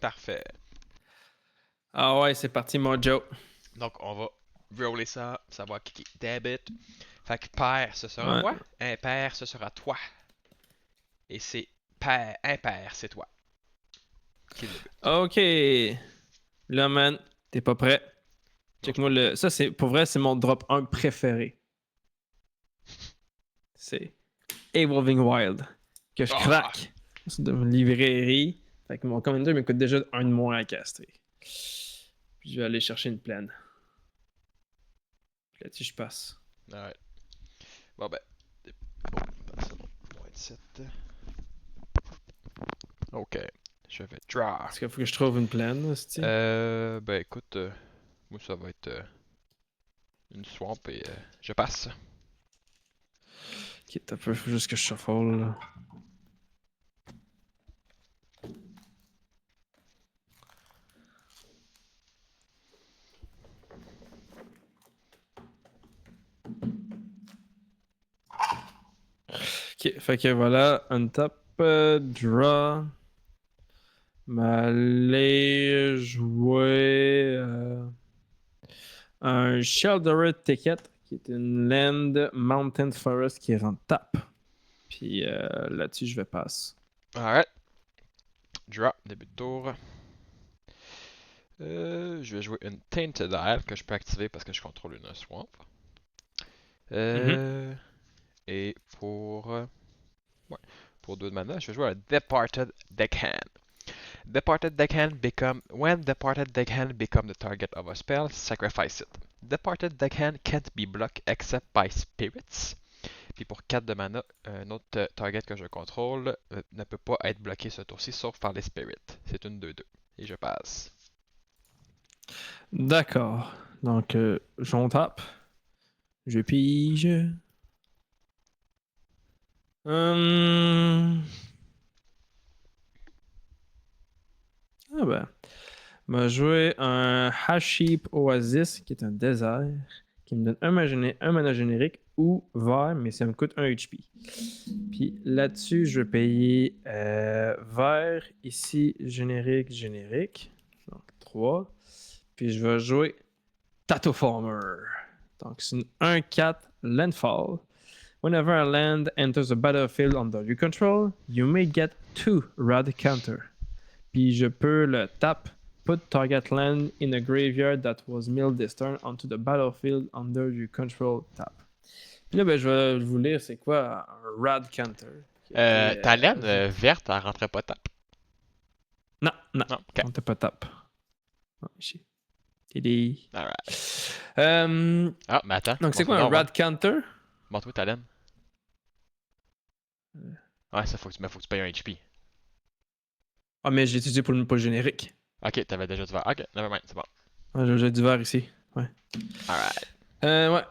Parfait. Ah ouais, c'est parti, mon Joe. Donc, on va roller ça, savoir qui débute. Fait que pair, ce sera Ouais. moi. Impair, ce sera toi. Et c'est pair, impair, c'est toi qui débute. OK. Là, man, t'es pas prêt? Non, je suis Check-moi pas prêt. le. Ça, c'est pour vrai, c'est mon drop 1 préféré. C'est Evolving Wild. Que je Ah! craque. C'est de une librairie. Fait que mon commander me coûte déjà un de moins à castrer. Puis je vais aller chercher une plaine. Puis là-dessus, je passe. Alright. Bon ben. Bon, attends, c'est bon. Moins 7. Ok. Je vais draw. Est-ce qu'il faut que je trouve une plaine, hostie? Ben écoute, moi ça va être une swamp et je passe. Ok, t'as peu, faut juste que je shuffle, là. Ok, fait que voilà, untap, draw. M'aller jouer un Sheltered Ticket, qui est une Land Mountain Forest qui est en tap. Puis là-dessus, je vais passer. Alright. Draw. Début de tour. Je vais jouer une Tainted Isle que je peux activer parce que je contrôle une swamp. Mhm. Euh, et ouais, pour 2 de mana, je vais jouer un Departed Deckhand. Departed Deckhand become when Departed Deckhand become the target of a spell, sacrifice it. Departed Deckhand can't be blocked except by spirits. Puis pour 4 de mana, un autre target que je contrôle ne peut pas être bloqué ce tour-ci sauf par les spirits. C'est une 2-2. Et je passe. D'accord. Donc, j'en tape. Je pige. Hum... Ah ben. M'a joué un Haship Oasis, qui est un désert, qui me donne un mana générique ou vert, mais ça me coûte un HP. Puis là-dessus, je vais payer vert, ici, générique, générique. Donc 3. Puis je vais jouer Tattoo Farmer. Donc c'est une 1-4 Landfall. Whenever a land enters the battlefield under your control, you may get 2 Rad Counter. Puis je peux le tap. Put target land in a graveyard that was milled this turn onto the battlefield under your control tap. Puis là, ben, je vais vous lire c'est quoi un Rad Counter. Qui a été, Ta laine verte, elle rentrait pas tap. Non, non, Non, ok. on t'a pas tap. Oh, ici. Tidi. Alright. Euh, Ah, mais attends, donc c'est montre-moi quoi un donc, ouais. Rad Counter? Montre-moi ta laine. Ouais, ça faut que tu payes un HP. Ah, mais j'ai utilisé pour le générique. Ok, t'avais déjà du vert. Ok, nevermind, c'est bon. Ah, j'ai du vert ici. Ouais. Alright. Ouais.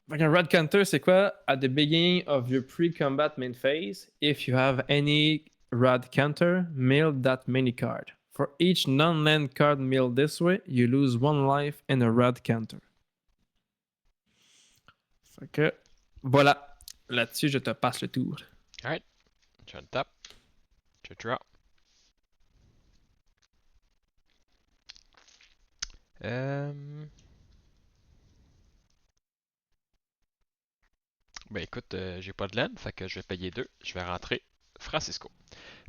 Donc un Rad Counter, c'est quoi? At the beginning of your pre-combat main phase, if you have any Rad Counter, mill that many card. For each non-land card milled this way, you lose one life and a Rad Counter. Fait que, voilà. Là-dessus, je te passe le tour. Alright. Je le tape. Je draw. Ben écoute, j'ai pas de laine, fait que je vais payer 2. Je vais rentrer Francisco.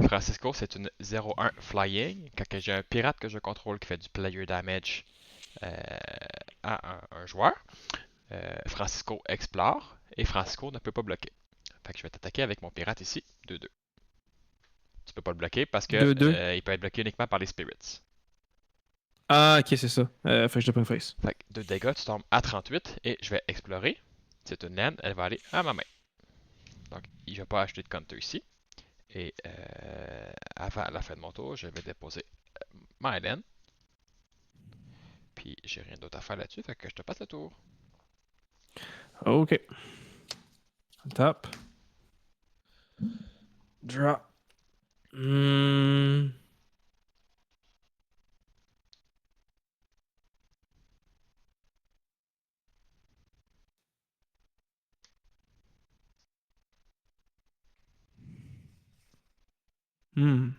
Francisco, c'est une 0-1 flying. Quand j'ai un pirate que je contrôle qui fait du player damage euh, à un joueur, Francisco explore et Francisco ne peut pas bloquer. Fait que je vais t'attaquer avec mon pirate ici, 2-2. Tu peux pas le bloquer parce que 2-2. il peut être bloqué uniquement par les spirits. Ah, ok, c'est ça. Fait que je te prends une face. Fait que 2 dégâts, tu tombes à 38 et je vais explorer. C'est une laine, elle va aller à ma main. Donc, je vais pas acheter de counter ici. Et avant la fin de mon tour, je vais déposer ma laine. Puis j'ai rien d'autre à faire là-dessus, fait que je te passe le tour. Ok. Tap. Drop. Hmm. Hmm.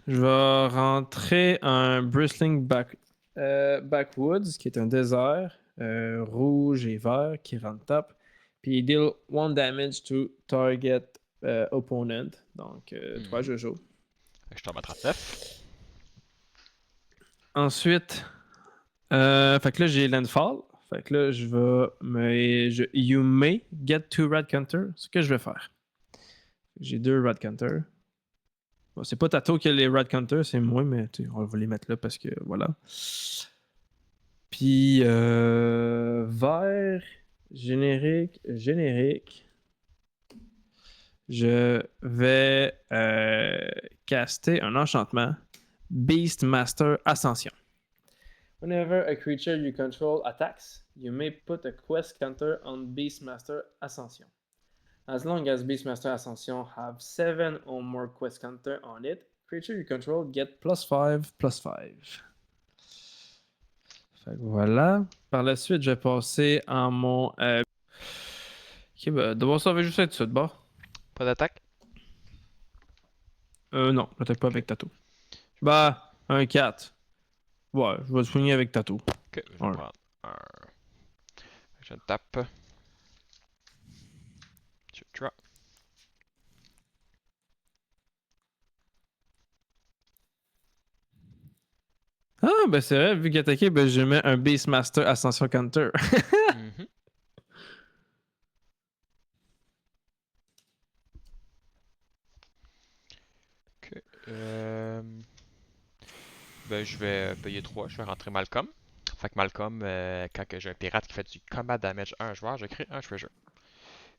Je vais rentrer un Bristling Backwoods, qui est un désert rouge et vert qui rentre tape. Puis il deal 1 damage to target opponent. Donc 3 Mhm. Jojo. Fait que je tombe à 39. Ensuite, fait que là, j'ai Landfall. Fait que là, you may get 2 Rat Counter. Ce que je vais faire. J'ai 2 Rat Counter. Bon, c'est pas Tato qui a les Rat Counter, c'est moi, mais on va les mettre là parce que voilà. Puis, vert, générique. Je vais caster un enchantement. Beastmaster Ascension. Whenever a creature you control attacks, you may put a quest counter on Beastmaster Ascension. As long as Beastmaster Ascension have 7 or more quest counter on it, creature you control get +5/+5. Fait que voilà. Par la suite, je vais passer en mon. Ok, bah, d'abord, ça va juste être ça de bord. Pas d'attaque? Non, peut-être pas Ok. avec Tato. Bah, un 4. Ouais, je vais le soigner avec Tato. Ok, je vais Ouais. prendre un. Je tape. Je draw. Ah, ben c'est vrai, vu qu'il attaqué, ben je mets un Beastmaster Ascension Counter. Mhm. Ok. Ben, je vais payer 3. Je vais rentrer Malcolm. Fait que Malcolm, quand que j'ai un pirate qui fait du combat damage à un joueur, je crée un treasure.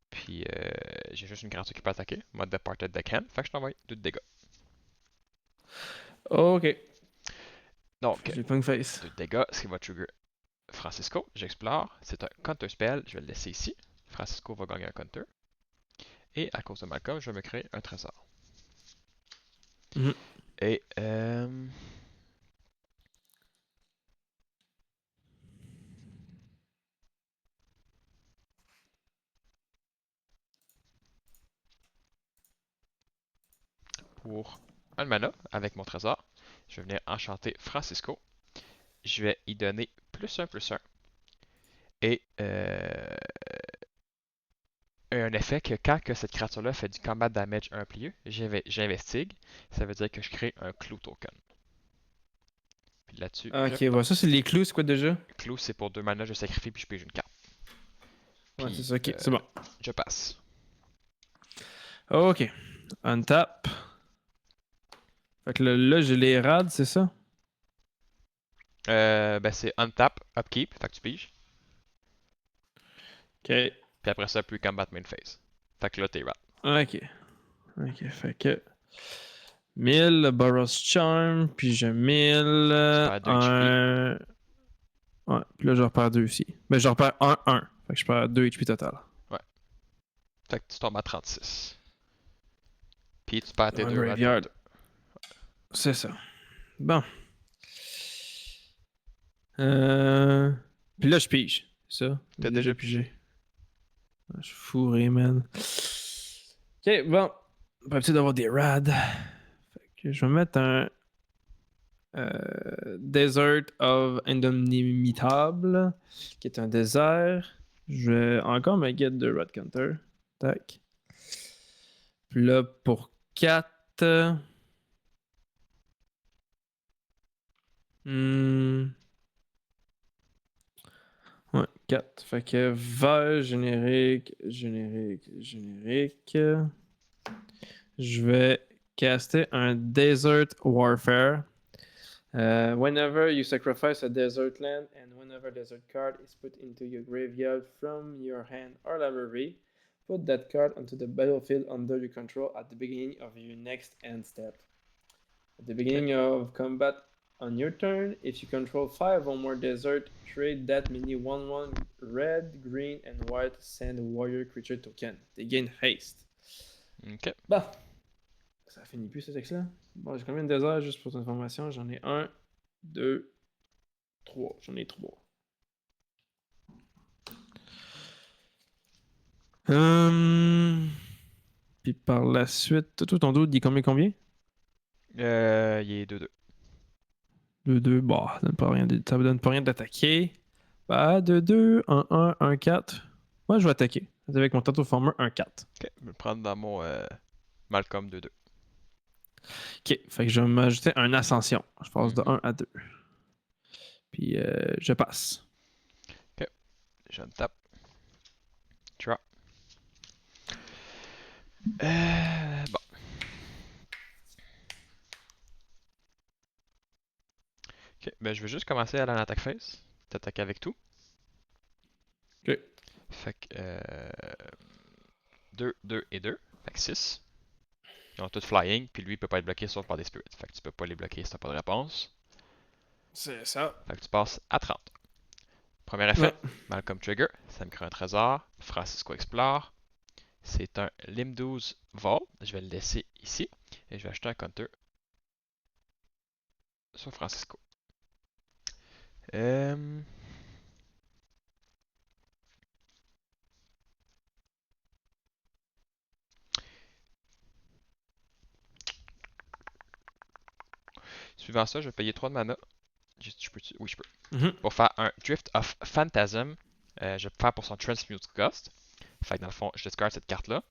Puis j'ai juste une créature qui peut attaquer. Mode Departed Deckhand. Fait que je t'envoie 2 de dégâts. Ok. Donc, J'ai punk face. 2 de dégâts, ce qui va trigger Francisco. J'explore. C'est un counter spell. Je vais le laisser ici. Francisco va gagner un counter. Et à cause de Malcolm, je vais me créer un trésor. Mhm. Et pour un mana avec mon trésor, je vais venir enchanter Francisco. Je vais y donner +1/+1. Et un effet que quand que cette créature-là fait du combat damage 1 plié, j'investigue. Ça veut dire que je crée un clou token. Puis là-dessus, je Ok, passe. ouais, ça c'est les clous, c'est quoi déjà? Clou, c'est pour 2 mana, je sacrifie puis je pige une carte. Ouais, c'est Puis ça, ok, c'est bon. je passe. Ok. Untap. Fait que là, j'ai les rads, c'est ça? Ben c'est untap, upkeep, fait que tu piges. Ok. Puis après ça, plus combat main phase. Fait que là, t'es rat. Ok. Ok, fait que 1000 Boros Charm, puis je 1000 Tu perds 2 HP. un. Ouais, puis là, je repère 2 aussi. Ben, je repère 1. Fait que je perds 2 HP total. Ouais. Fait que tu tombes à 36. Puis tu perds tes Un 2 rat graveyard. counters. C'est ça. Bon. Euh... Puis là, je pige. C'est ça? T'as J'ai déjà déjà pigé. pigé. Ah, je suis fourré, man. Ok, bon. Pas habitué d'avoir des rads. Fait que je vais mettre un Desert of Indomitable, qui est un désert. Je vais encore me get de Rad Counter. Tac. Puis là, pour 4. Ouais, 4. Fait que vert, générique. Je vais caster un Desert Warfare. Whenever you sacrifice a desert land and whenever a desert card is put into your graveyard from your hand or library, put that card onto the battlefield under your control at the beginning of your next end step. At the Ok. beginning of combat on your turn, if you control 5 or more desert, trade that many 1/1 red, green, and white sand warrior creature token. They gain haste. Ok. Bah, ça finit plus ce texte-là. Bon, j'ai combien de déserts juste pour ton information? J'en ai 1, 2, 3. J'en ai 3. Puis par la suite, tout ton doute dit combien? Il est 2-2. 2-2, bah, ça me donne pas rien d'attaquer. Bah, 2-2, 1-1, 1-4. Moi, je vais attaquer. Avec mon Tattoo Farmer, 1-4. Ok, je vais le prendre dans mon Malcolm 2-2. Ok, fait que je vais m'ajouter un Ascension. Je passe de Mhm. 1 à 2. Puis, je passe. Ok, je me tape. Draw. Bon. Ok, ben je vais juste commencer à aller en attaque phase. T'attaquer avec tout. Ok. Fait que 2, 2 et 2. Fait que 6. Ils ont tous flying, puis lui il peut pas être bloqué sauf par des spirits. Fait que tu peux pas les bloquer si t'as pas de réponse. C'est ça. Fait que tu passes à 30. Premier effet, Ouais. Malcolm Trigger, ça me crée un trésor. Francisco Explore. C'est un Lim 12 Vault. Je vais le laisser ici. Et je vais acheter un counter sur Francisco. Euh... Suivant ça, je vais payer 3 de mana. Oui, je peux. Mhm. Pour faire un Drift of Phantasm, je vais faire pour son Transmute Ghost. Fait que dans le fond, je discard cette carte-là.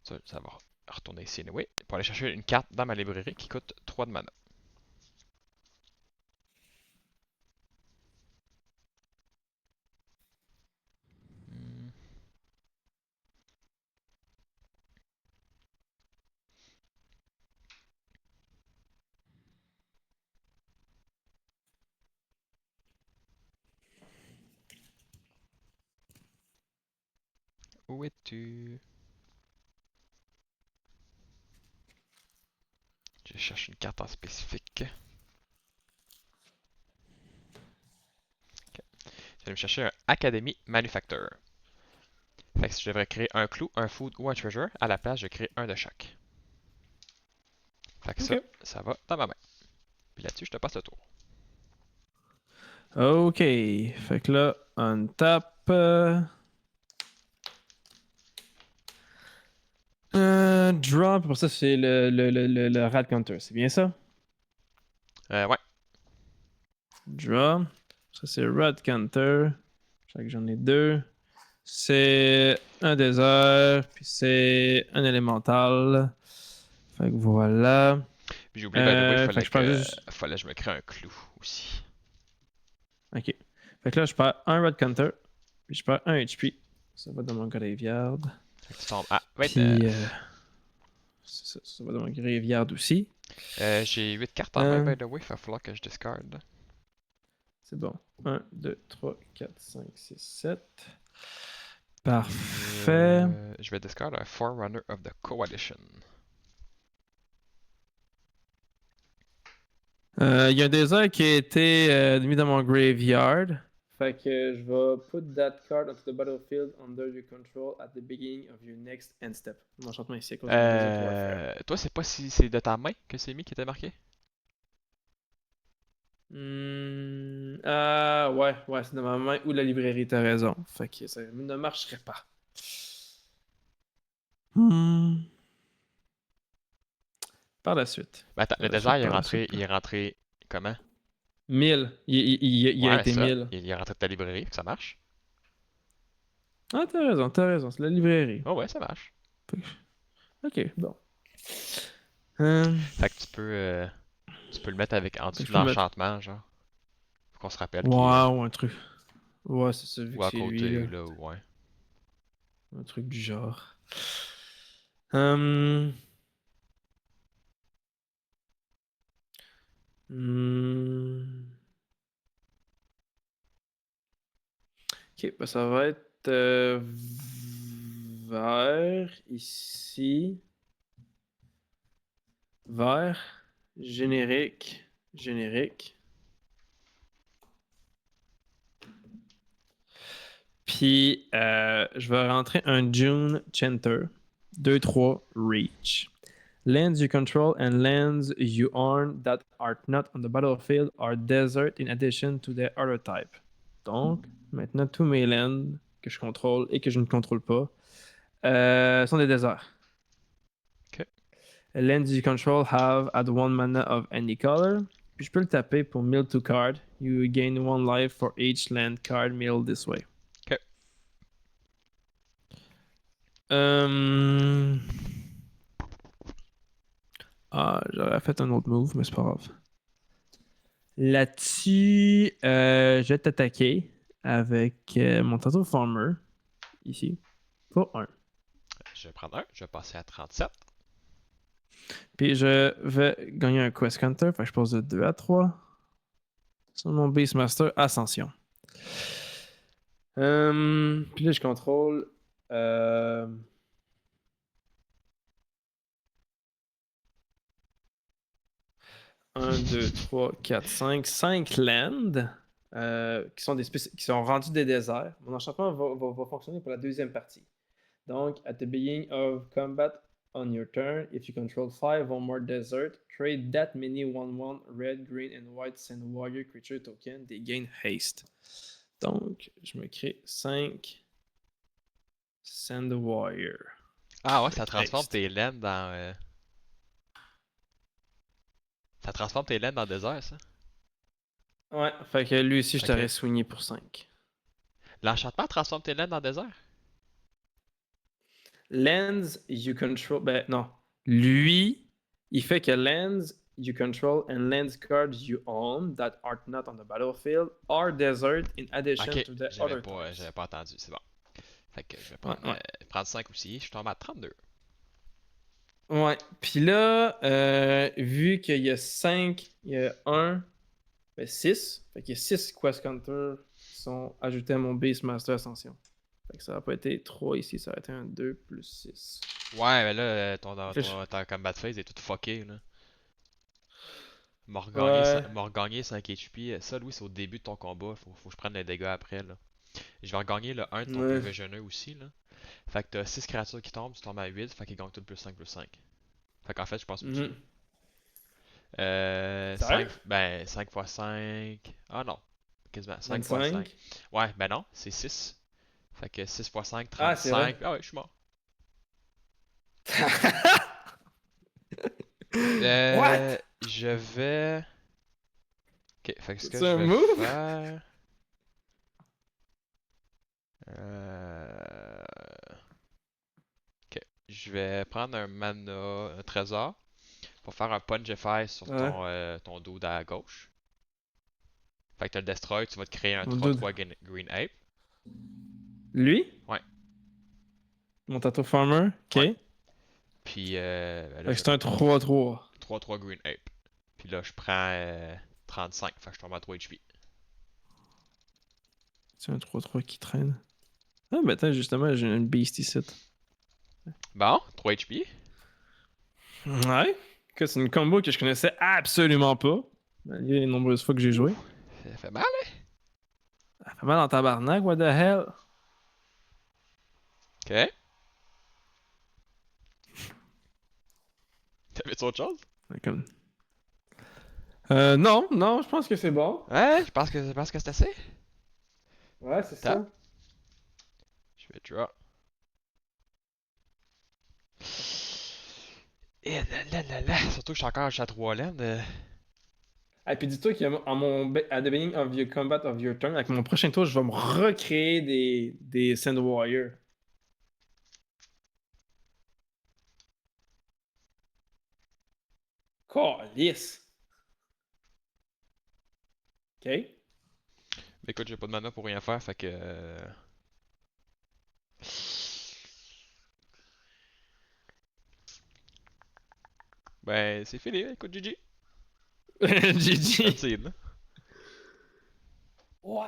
Ça va retourner ici anyway. Pour aller chercher une carte dans ma librairie qui coûte 3 de mana. Hmm. Où es-tu? Je cherche une carte en spécifique. Ok. Je vais me chercher un Academy Manufactor. Fait que si je devrais créer un clou, un food ou un treasure, à la place, je crée un de chaque. Fait que Ok. ça va dans ma main. Puis là-dessus, je te passe le tour. Ok. Fait que là, on tape. Draw, puis pour ça, c'est le Rat Counter. C'est bien ça? Ouais. Draw. Ça, c'est Rat Counter. Je sais que j'en ai deux. C'est un désert, puis c'est un élémental. Fait que voilà. Puis j'ai oublié, by the way, Fait que je perds juste. fallait que je me crée un clou aussi. Ok. Fait que là, je perds un Rat Counter, puis je perds un HP. Ça va dans mon graveyard. Fait que tu tombes à Puis, 29. ça va dans mon graveyard aussi. J'ai 8 cartes en main, Euh, by the way, il va falloir que je discard. c'est bon. 1, 2, 3, 4, 5, 6, 7. Parfait. Je vais discard un Forerunner of the Coalition. Il y a un désert qui a été mis dans mon graveyard. Fait que je vais put that card onto the battlefield under your control at the beginning of your next end step. Mon enchantement ici à cause de mon Desert Warfare. Toi, c'est pas si c'est de ta main que c'est mis qui était marqué? Ouais, c'est dans ma main ou la librairie, t'as raison. Fait que ça ne marcherait pas. Hmm. Par la suite. Ben, attends, le Par la désert, suite, par la suite. il est rentré comment? 1000. Il a Ouais, été ça. 1000. Il est rentré de ta librairie, ça marche. Ah, t'as raison, c'est la librairie. Oh ouais, ça marche. Fait Ok, bon. Euh, Fait que tu peux le mettre avec en fait que dessous je de peux le mettre. l'enchantement, genre. Faut qu'on se rappelle qui est. Ouais, ou un truc. Ouais, c'est ça, vu Ou que à c'est lui, là. côté, là, ouais. Un truc du genre. Hum, hum. Ok, bah ça va être vert ici. Vert. Générique. Générique. Puis, je vais rentrer un June Chanter. 2-3 Reach. Lands you control and lands you own that are not on the battlefield are desert in addition to their other type. Donc, maintenant, tous mes lands que je contrôle et que je ne contrôle pas sont des déserts. Ok. Lands you control have add 1 mana of any color. Puis je peux le taper pour mill 2 card. You gain 1 life for each land card milled this way. Ok. Ah, j'aurais fait un autre move, mais c'est pas grave. Là-dessus, je vais t'attaquer avec mon Tattoo Farmer, ici, pour 1. Je vais prendre un. Je vais passer à 37. Puis je vais gagner un Quest Counter, fait que je passe de 2 à 3. Sur mon Beastmaster Ascension. Puis là, je contrôle. 1, 2, 3, 4, 5. 5 lands qui sont rendus des déserts. Mon enchantement va fonctionner pour la deuxième partie. Donc, at the beginning of combat on your turn, if you control 5 or more desert, trade that many 1/1 red, green, and white Sand Warrior creature token. They gain haste. Donc, je me crée 5 Sand Warrior. Ah ouais, ça transforme Haste. tes laines dans. Ça transforme tes laines dans désert, ça. Ouais, fait que lui aussi, je Ok. t'aurais soigné pour 5. L'enchantement transforme tes laines dans désert? Lands you control. Ben non. Lui, il fait que lands you control and lands cards you own that are not on the battlefield are desert in addition Ok, to the j'avais other pas, types. j'avais pas entendu, c'est bon. Fait que je vais Ouais, ouais. prendre 5 aussi. Je tombe à 32. Ouais. Puis là, vu qu'il y a 5, il y a 1, ben 6. Fait qu'il y a 6 Quest Counters qui sont ajoutés à mon Beastmaster Ascension. Fait que ça n'a pas été 3 ici, ça a été un 2 plus 6. Ouais, mais là, Fiche. ton combat phase est tout fucké, là. Ouais. M'a regagné 5 HP. Ça, Louis, c'est au début de ton combat. Faut que je prenne les dégâts après, là. Je vais regagner le 1 de ton Ouais. Provisionner aussi, là. Fait que t'as 6 créatures qui tombent, tu tombes à 8, fait qu'ils gagnent tout plus 5 plus 5. Fait qu'en fait, je pense au-dessus. Mhm. 5, Sérieux? ben 5 x 5. Ah non, quasiment 5 x 5. 25? Ouais, ben non, c'est 6. Fait que 6 x 5, Ah, c'est vrai. 35. Ah ouais, je suis mort. What? Je vais. Ok, fait que ce que C'est je un vais move? faire. Euh... Ok, je vais prendre un mana, un trésor, pour faire un Punchify sur Ouais. ton dos à gauche. Fait que t'as le Destroy, tu vas te créer un Mon dude. 3-3 Green Ape. Lui? Ouais, Mon Tattoo Farmer? ouais. Ok. Puis ben là, Fait que je vais c'est un 3-3. 3-3 Green Ape. Puis là, je prends 35, fait que je tombe à 3 HP. C'est un 3-3 qui traîne. Ah, ben attends, justement, j'ai une beast ici. Bon, 3 HP. Ouais. Que c'est une combo que je connaissais absolument pas. Malgré les nombreuses fois que j'ai Ouh, joué. ça fait mal, hein? Ça fait mal en tabarnak, what the hell? Ok. T'avais-tu autre chose? Comme... non, non, je pense que c'est bon. Ouais, je pense que c'est assez. Ouais, c'est Top. ça. Je vais draw. Et là là là. Surtout que je suis encore à 3 laines. Et puis dis-toi qu'à at the beginning of your combat of your turn, avec mon prochain tour, je vais me recréer des Sand Warrior. Calice! Ok? Mais écoute, j'ai pas de mana pour rien faire, fait que. Ben, c'est fini, écoute, GG. GG! That's it, là. Ouais.